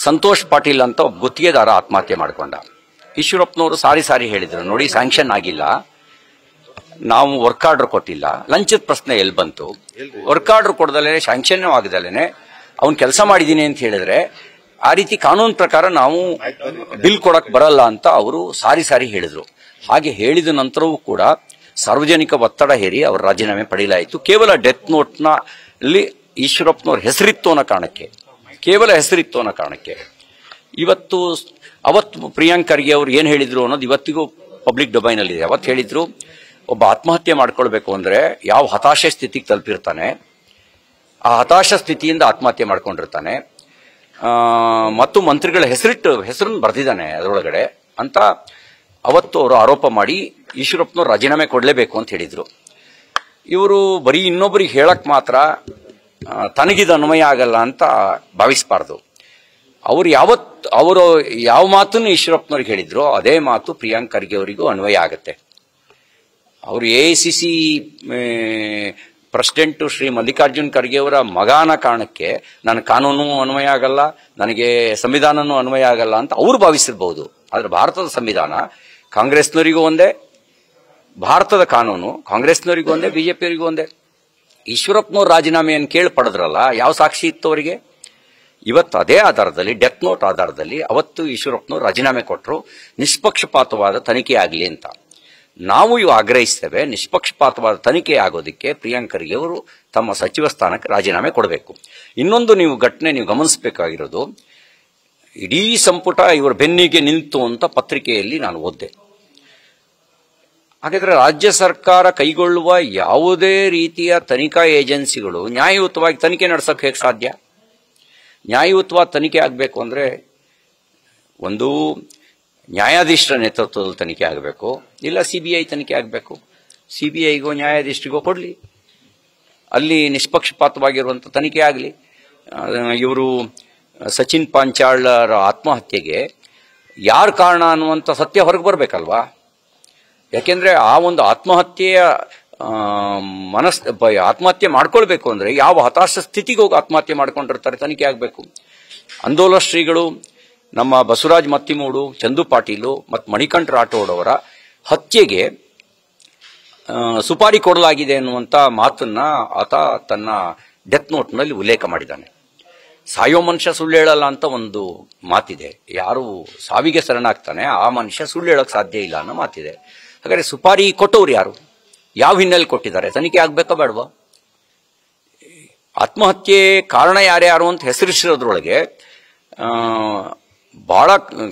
ಸಂತೋಷ್ ಪಾಟೀಲ್ ಅಂತ ಒಬ್ಬ ಗುತ್ತಿಗೆದಾರ ಆತ್ಮಹತ್ಯೆ ಮಾಡಿಕೊಂಡ. ಈಶ್ವರಪ್ಪನವರು ಸಾರಿ ಹೇಳಿದ್ರು, ನೋಡಿ ಸ್ಯಾಂಕ್ಷನ್ ಆಗಿಲ್ಲ, ನಾವು ವರ್ಕ್ ಆರ್ಡರ್ ಕೊಟ್ಟಿಲ್ಲ. ಲಂಚದ ಪ್ರಶ್ನೆ ಎಲ್ಲಿ ಬಂತು? ವರ್ಕ್ ಆರ್ಡರ್ ಕೊಡದಲ್ಲೇ ಸ್ಯಾಂಕ್ಷನ್ ಆಗದಲ್ಲೇ ಅವ್ನು ಕೆಲಸ ಮಾಡಿದೀನಿ ಅಂತ ಹೇಳಿದ್ರೆ ಆ ರೀತಿ ಕಾನೂನು ಪ್ರಕಾರ ನಾವು ಬಿಲ್ ಕೊಡಕ್ ಬರಲ್ಲ ಅಂತ ಅವರು ಸಾರಿ ಹೇಳಿದ್ರು. ಹಾಗೆ ಹೇಳಿದ ನಂತರವೂ ಕೂಡ ಸಾರ್ವಜನಿಕ ಒತ್ತಡ ಹೇರಿ ಅವರ ರಾಜೀನಾಮೆ ಪಡೆಯಲಾಯಿತು. ಕೇವಲ ಡೆತ್ ನೋಟ್ನಲ್ಲಿ ಈಶ್ವರಪ್ಪನವ್ರ ಹೆಸರಿತ್ತು ಅನ್ನೋ ಕಾರಣಕ್ಕೆ, ಕೇವಲ ಹೆಸರಿತ್ತು ಅನ್ನೋ ಕಾರಣಕ್ಕೆ. ಅವತ್ತು ಪ್ರಿಯಾಂಕ್ ಖರ್ಗೆ ಅವರು ಏನ್ ಹೇಳಿದ್ರು ಅನ್ನೋದು ಇವತ್ತಿಗೂ ಪಬ್ಲಿಕ್ ಡೊಮೈನಲ್ಲಿ ಇದೆ. ಅವತ್ತು ಹೇಳಿದ್ರು, ಒಬ್ಬ ಆತ್ಮಹತ್ಯೆ ಮಾಡ್ಕೊಳ್ಬೇಕು ಅಂದ್ರೆ ಯಾವ ಹತಾಶೆ ಸ್ಥಿತಿಗೆ ತಲುಪಿರ್ತಾನೆ, ಆ ಹತಾಶ ಸ್ಥಿತಿಯಿಂದ ಆತ್ಮಹತ್ಯೆ ಮಾಡ್ಕೊಂಡಿರ್ತಾನೆ, ಮತ್ತು ಮಂತ್ರಿಗಳ ಹೆಸರನ್ನು ಬರೆದಿದ್ದಾನೆ ಅದರೊಳಗಡೆ ಅಂತ ಅವತ್ತು ಅವರು ಆರೋಪ ಮಾಡಿ ಈಶ್ವರಪ್ಪನವ್ರು ರಾಜೀನಾಮೆ ಕೊಡಲೇಬೇಕು ಅಂತ ಹೇಳಿದ್ರು. ಇವರು ಬರೀ ಇನ್ನೊಬ್ಬರಿಗೆ ಹೇಳಕ್ ಮಾತ್ರ ತನಗಿದ ಅನ್ವಯ ಆಗಲ್ಲ ಅಂತ ಭಾವಿಸಬಾರ್ದು. ಅವರು ಯಾವ ಮಾತನ್ನು ಈಶ್ವರಪ್ಪನವ್ರಿಗೆ ಹೇಳಿದ್ರು ಅದೇ ಮಾತು ಪ್ರಿಯಾಂಕ್ ಖರ್ಗೆ ಅವರಿಗೂ ಅನ್ವಯ ಆಗುತ್ತೆ. ಅವರು AICC ಪ್ರೆಸಿಡೆಂಟ್ ಶ್ರೀ ಮಲ್ಲಿಕಾರ್ಜುನ್ ಖರ್ಗೆ ಅವರ ಮಗನ ಕಾರಣಕ್ಕೆ ನನ್ನ ಕಾನೂನು ಅನ್ವಯ ಆಗಲ್ಲ, ನನಗೆ ಸಂವಿಧಾನನೂ ಅನ್ವಯ ಆಗಲ್ಲ ಅಂತ ಅವ್ರು ಭಾವಿಸಿರಬಹುದು. ಆದ್ರೆ ಭಾರತದ ಸಂವಿಧಾನ ಕಾಂಗ್ರೆಸ್ನವರಿಗೂ ಒಂದೇ, ಭಾರತದ ಕಾನೂನು ಕಾಂಗ್ರೆಸ್ನವರಿಗೂ ಒಂದೇ, ಬಿಜೆಪಿಯವರಿಗೂ ಒಂದೇ. ಈಶ್ವರಪ್ಪನವ್ರ ರಾಜೀನಾಮೆಯನ್ನು ಕೇಳಿ ಪಡೆದ್ರಲ್ಲ, ಯಾವ ಸಾಕ್ಷಿ ಇತ್ತು ಅವರಿಗೆ? ಇವತ್ತು ಅದೇ ಆಧಾರದಲ್ಲಿ, ಡೆತ್ ನೋಟ್ ಆಧಾರದಲ್ಲಿ ಅವತ್ತು ಈಶ್ವರಪ್ಪನವ್ರು ರಾಜೀನಾಮೆ ಕೊಟ್ಟರು, ನಿಷ್ಪಕ್ಷಪಾತವಾದ ತನಿಖೆ ಆಗಲಿ ಅಂತ. ನಾವು ಇವು ಆಗ್ರಹಿಸ್ತೇವೆ, ನಿಷ್ಪಕ್ಷಪಾತವಾದ ತನಿಖೆ ಆಗೋದಕ್ಕೆ ಪ್ರಿಯಾಂಕ್ ಖರ್ಗೆ ಅವರು ತಮ್ಮ ಸಚಿವ ಸ್ಥಾನಕ್ಕೆ ರಾಜೀನಾಮೆ ಕೊಡಬೇಕು. ಇನ್ನೊಂದು ಘಟನೆ ನೀವು ಗಮನಿಸಬೇಕಾಗಿರೋದು, ಇಡೀ ಸಂಪುಟ ಇವರ ಬೆನ್ನಿಗೆ ನಿಂತು ಅಂತ ಪತ್ರಿಕೆಯಲ್ಲಿ ನಾನು ಓದಿದೆ. ಹಾಗಾದ್ರೆ ರಾಜ್ಯ ಸರ್ಕಾರ ಕೈಗೊಳ್ಳುವ ಯಾವುದೇ ರೀತಿಯ ತನಿಖಾ ಏಜೆನ್ಸಿಗಳು ನ್ಯಾಯಯುತವಾಗಿ ತನಿಖೆ ನಡೆಸೋಕೆ ಹೇಗೆ ಸಾಧ್ಯ? ನ್ಯಾಯಯುತವಾದ ತನಿಖೆ ಆಗಬೇಕು ಅಂದ್ರೆ ಒಂದು ನ್ಯಾಯಾಧೀಶರ ನೇತೃತ್ವದಲ್ಲಿ ತನಿಖೆ ಆಗಬೇಕು, ಇಲ್ಲ CBI ತನಿಖೆ ಆಗಬೇಕು. CBIಗೋ ನ್ಯಾಯಾಧೀಶರಿಗೋ ಕೊಡಲಿ, ಅಲ್ಲಿ ನಿಷ್ಪಕ್ಷಪಾತವಾಗಿರುವಂಥ ತನಿಖೆ ಆಗಲಿ. ಇವರು ಸಚಿನ್ ಪಾಂಚಾಳರ ಆತ್ಮಹತ್ಯೆಗೆ ಯಾರು ಕಾರಣ ಅನ್ನುವಂಥ ಸತ್ಯ ಹೊರಗೆ ಬರಬೇಕಲ್ವಾ? ಯಾಕೆಂದ್ರೆ ಆ ಒಂದು ಆತ್ಮಹತ್ಯೆಯ ಆತ್ಮಹತ್ಯೆ ಮಾಡ್ಕೊಳ್ಬೇಕು ಅಂದ್ರೆ ಯಾವ ಹತಾಶ ಸ್ಥಿತಿಗೆ ಹೋಗಿ ಆತ್ಮಹತ್ಯೆ ಮಾಡ್ಕೊಂಡಿರ್ತಾರೆ ತನಿಖೆ ಆಗಬೇಕು. ಅಂದೋಲ ಶ್ರೀಗಳು, ನಮ್ಮ ಬಸವರಾಜ್ ಮತ್ತಿಮೂಡು, ಚಂದು ಪಾಟೀಲು ಮತ್ತು ಮಣಿಕಂಠ ರಾಠೋಡ್ ಅವರ ಹತ್ಯೆಗೆ ಸುಪಾರಿ ಕೊಡಲಾಗಿದೆ ಅನ್ನುವಂಥ ಮಾತನ್ನ ಆತ ತನ್ನ ಡೆತ್ ನೋಟ್ನಲ್ಲಿ ಉಲ್ಲೇಖ ಮಾಡಿದ್ದಾನೆ. ಸಾಯೋ ಮನುಷ್ಯ ಸುಳ್ಳು ಹೇಳಲ್ಲ ಅಂತ ಒಂದು ಮಾತಿದೆ. ಯಾರು ಸಾವಿಗೆ ಶರಣಾಗ್ತಾನೆ ಆ ಮನುಷ್ಯ ಸುಳ್ಳು ಹೇಳಕ್ ಸಾಧ್ಯ ಇಲ್ಲ ಅನ್ನೋ ಮಾತಿದೆ. ಹಾಗಾದ್ರೆ ಸುಪಾರಿ ಕೊಟ್ಟವ್ರು ಯಾರು? ಯಾವ ಹಿನ್ನೆಲೆ ಕೊಟ್ಟಿದ್ದಾರೆ? ತನಿಖೆ ಆಗ್ಬೇಕಾ ಬೇಡವಾ? ಆತ್ಮಹತ್ಯೆ ಕಾರಣ ಯಾರ್ಯಾರು ಅಂತ ಹೆಸರಿಸಿರೋದ್ರೊಳಗೆ ಬಹಳ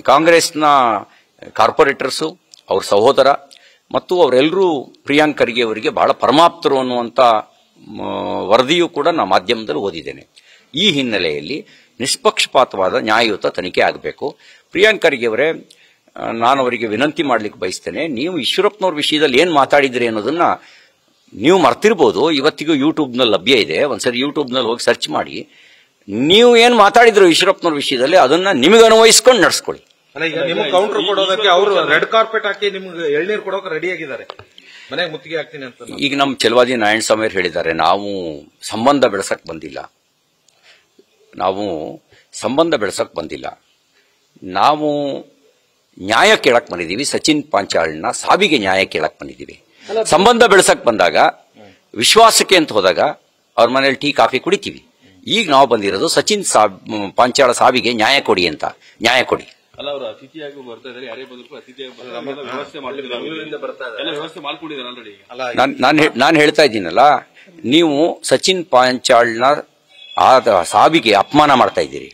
ಕಾಂಗ್ರೆಸ್ನ ಕಾರ್ಪೊರೇಟರ್ಸು, ಅವ್ರ ಸಹೋದರ ಮತ್ತು ಅವರೆಲ್ಲರೂ ಪ್ರಿಯಾಂಕ್ ಖರ್ಗೆ ಅವರಿಗೆ ಬಹಳ ಪರಮಾಪ್ತರು ಅನ್ನುವಂಥ ವರದಿಯೂ ಕೂಡ ನಾನು ಮಾಧ್ಯಮದಲ್ಲಿ ಓದಿದ್ದೇನೆ. ಈ ಹಿನ್ನೆಲೆಯಲ್ಲಿ ನಿಷ್ಪಕ್ಷಪಾತವಾದ ನ್ಯಾಯಯುತ ತನಿಖೆ ಆಗಬೇಕು. ಪ್ರಿಯಾಂಕ್ ಖರ್ಗೆ ಅವರೇ, ನಾನು ಅವರಿಗೆ ವಿನಂತಿ ಮಾಡ್ಲಿಕ್ಕೆ ಬಯಸ್ತೇನೆ, ನೀವು ಈಶ್ವರಪ್ಪನವ್ರ ವಿಷಯದಲ್ಲಿ ಏನು ಮಾತಾಡಿದ್ರಿ ಅನ್ನೋದನ್ನ ನೀವು ಮರ್ತಿರ್ಬೋದು. ಇವತ್ತಿಗೂ ಯೂಟ್ಯೂಬ್ನಲ್ಲಿ ಲಭ್ಯ ಇದೆ, ಒಂದ್ಸರಿ ಯೂಟ್ಯೂಬ್ನಲ್ಲಿ ಹೋಗಿ ಸರ್ಚ್ ಮಾಡಿ. ನೀವು ಏನು ಮಾತಾಡಿದ್ರು ಈಶ್ವರಪ್ಪನವ್ರ ವಿಷಯದಲ್ಲಿ ಅದನ್ನ ನಿಮಗೆ ಅನ್ವಯಿಸ್ಕೊಂಡು ನಡೆಸ್ಕೊಳ್ಳಿ. ಕೌಂಟರ್ ಕೊಡೋದಕ್ಕೆ ಅವರು ರೆಡ್ ಕಾರ್ಪೆಟ್ ಹಾಕಿ ನಿಮ್ಗೆ ಎಳ್ನೀರು ಕೊಡೋಕೆ ರೆಡಿ ಆಗಿದ್ದಾರೆ, ಮನೆಗೆ ಮುತ್ತಿಗೆ ಹಾಕ್ತೀನಿ ಅಂತ. ಈಗ ನಮ್ಮ ಚೆಲುವಾದಿ ನಾರಾಯಣ ಸ್ವಾಮಿ ಹೇಳಿದ್ದಾರೆ, ನಾವು ಸಂಬಂಧ ಬೆಳೆಸಕ್ ಬಂದಿಲ್ಲ, ನಾವು ನ್ಯಾಯ ಕೇಳಕ್ ಬಂದಿದ್ದೀವಿ. ಸಚಿನ್ ಪಾಂಚಾಳ್ನ ಸಾವಿಗೆ ನ್ಯಾಯ ಕೇಳಕ್ ಬಂದಿದ್ದೀವಿ. ಸಂಬಂಧ ಬೆಳೆಸಕ್ ಬಂದಾಗ, ವಿಶ್ವಾಸಕ್ಕೆ ಅಂತ ಹೋದಾಗ ಅವ್ರ ಮನೇಲಿ ಟೀ ಕಾಫಿ ಕುಡಿತೀವಿ. ಈಗ ನಾವು ಬಂದಿರೋದು ಸಚಿನ್ ಪಾಂಚಾಳ ಸಾವಿಗೆ ನ್ಯಾಯ ಕೊಡಿ ಅಂತ. ನ್ಯಾಯ ಕೊಡಿ. ನಾನು ಹೇಳ್ತಾ ಇದ್ದೀನಲ್ಲ, ನೀವು ಸಚಿನ್ ಪಾಂಚಾಳ್ನ ಸಾವಿಗೆ ಅಪಮಾನ ಮಾಡ್ತಾ ಇದ್ದೀರಿ,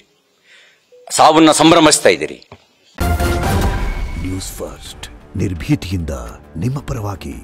ಸಾವನ್ನ ಸಂಭ್ರಮಿಸ್ತಾ ಇದ್ದೀರಿ. ನ್ಯೂಸ್ ಫಸ್ಟ್ ನಿರ್ಭೀತಿಯಿಂದ ನಿಮ್ಮ ಪರವಾಗಿ.